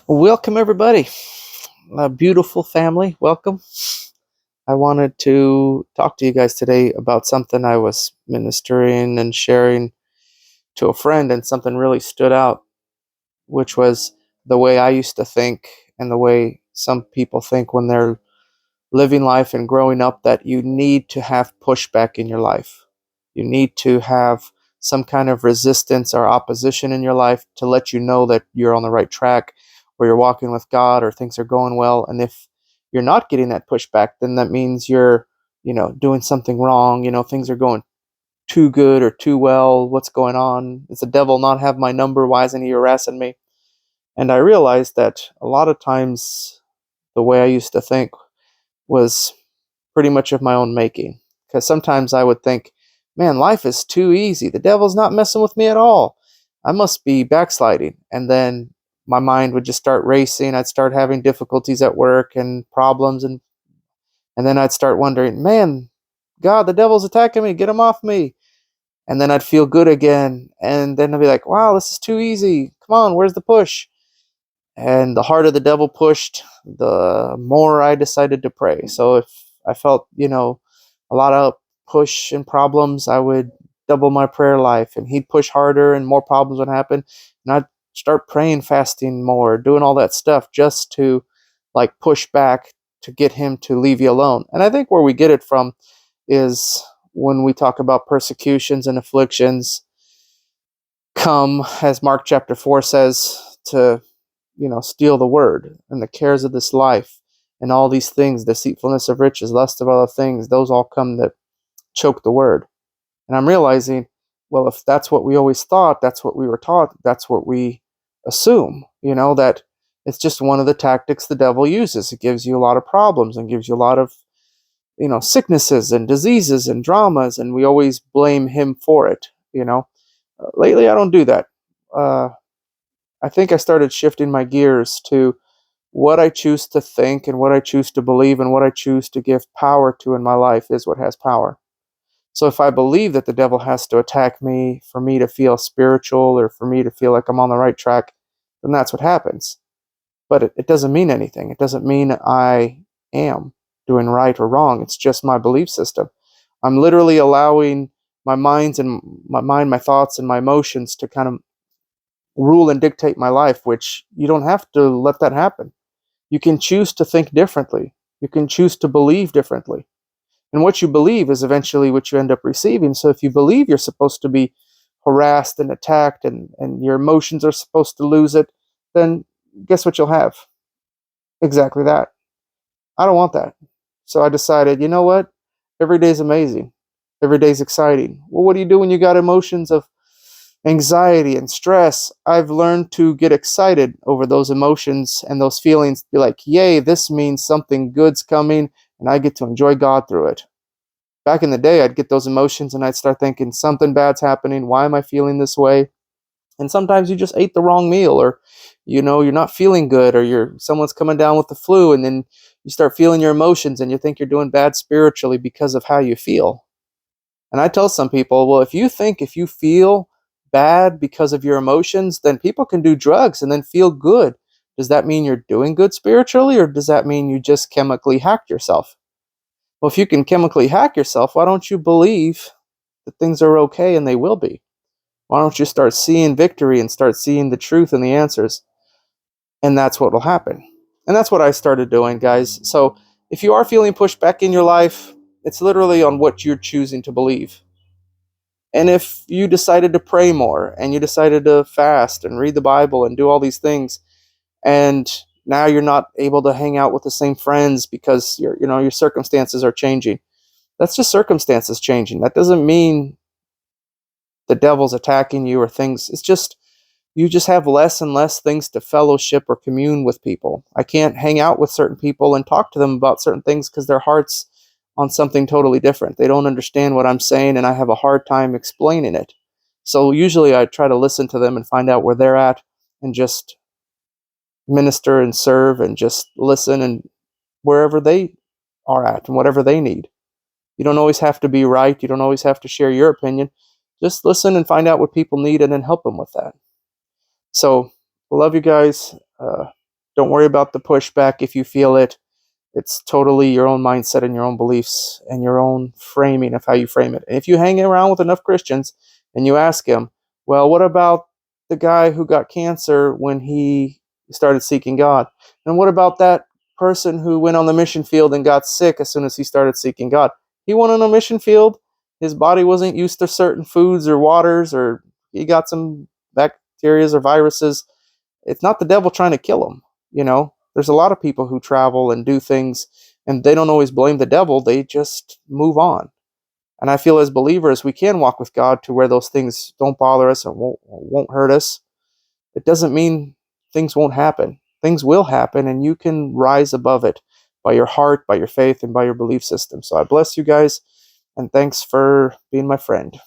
Welcome, everybody. A beautiful family. Welcome. I wanted to talk to you guys today about something I was ministering and sharing to a friend, and something really stood out, which was the way I used to think and the way some people think when they're living life and growing up, that you need to have pushback in your life. You need to have some kind of resistance or opposition in your life to let you know that you're on the right track, or you're walking with God, or things are going well. And if you're not getting that pushback, then that means you're, doing something wrong. Things are going too good or too well. What's going on? Does the devil not have my number? Why isn't he harassing me? And I realized that a lot of times the way I used to think was pretty much of my own making. Because sometimes I would think, man, life is too easy. The devil's not messing with me at all. I must be backsliding. And then my mind would just start racing. I'd start having difficulties at work and problems. And then I'd start wondering, man, God, the devil's attacking me. Get him off me. And then I'd feel good again. And then I'd be like, wow, this is too easy. Come on, where's the push? And the harder the devil pushed, the more I decided to pray. So if I felt, a lot of push and problems, I would double my prayer life, and he'd push harder and more problems would happen. And I'd start praying, fasting more, doing all that stuff just to like push back to get him to leave you alone. And I think where we get it from is when we talk about persecutions and afflictions come, as Mark chapter 4 says, to steal the word, and the cares of this life and all these things, deceitfulness of riches, lust of other things, those all come that choke the word. And I'm realizing, well, if that's what we always thought, that's what we were taught, that's what we assume, that it's just one of the tactics the devil uses. It gives you a lot of problems and gives you a lot of, sicknesses and diseases and dramas, and we always blame him for it. Lately, I don't do that. I think I started shifting my gears to what I choose to think and what I choose to believe and what I choose to give power to in my life is what has power. So if I believe that the devil has to attack me for me to feel spiritual or for me to feel like I'm on the right track, then that's what happens. But it doesn't mean anything. It doesn't mean I am doing right or wrong. It's just my belief system. I'm literally allowing my thoughts and my emotions to kind of rule and dictate my life, which you don't have to let that happen. You can choose to think differently. You can choose to believe differently. And what you believe is eventually what you end up receiving. So if you believe you're supposed to be harassed and attacked and your emotions are supposed to lose it, then guess what you'll have? Exactly that. I don't want that. So I decided, you know what? Every day's amazing. Every day's exciting. Well, what do you do when you got emotions of anxiety and stress? I've learned to get excited over those emotions and those feelings. Be like, yay, this means something good's coming and I get to enjoy God through it. Back in the day, I'd get those emotions and I'd start thinking something bad's happening. Why am I feeling this way? And sometimes you just ate the wrong meal, or you're not feeling good, or someone's coming down with the flu, and then you start feeling your emotions and you think you're doing bad spiritually because of how you feel. And I tell some people, well, if you feel bad because of your emotions, then people can do drugs and then feel good. Does that mean you're doing good spiritually, or does that mean you just chemically hacked yourself? Well, if you can chemically hack yourself, why don't you believe that things are okay and they will be? Why don't you start seeing victory and start seeing the truth and the answers? And that's what will happen. And that's what I started doing, guys. So if you are feeling pushed back in your life, it's literally on what you're choosing to believe. And if you decided to pray more and you decided to fast and read the Bible and do all these things, and now you're not able to hang out with the same friends because your circumstances are changing. That's just circumstances changing. That doesn't mean the devil's attacking you or things. It's just you just have less and less things to fellowship or commune with people. I can't hang out with certain people and talk to them about certain things because their heart's on something totally different. They don't understand what I'm saying, and I have a hard time explaining it. So usually I try to listen to them and find out where they're at and just minister and serve and just listen and wherever they are at and whatever they need. You don't always have to be right. You don't always have to share your opinion. Just listen and find out what people need and then help them with that. So, I love you guys. Don't worry about the pushback if you feel it. It's totally your own mindset and your own beliefs and your own framing of how you frame it. And if you hang around with enough Christians and you ask them, well, what about the guy who got cancer when he started seeking God? And what about that person who went on the mission field and got sick as soon as he started seeking God? He went on a mission field. His body wasn't used to certain foods or waters, or he got some bacteria or viruses. It's not the devil trying to kill him. There's a lot of people who travel and do things, and they don't always blame the devil. They just move on. And I feel as believers, we can walk with God to where those things don't bother us and won't hurt us. It doesn't mean things won't happen. Things will happen, and you can rise above it by your heart, by your faith, and by your belief system. So I bless you guys, and thanks for being my friend.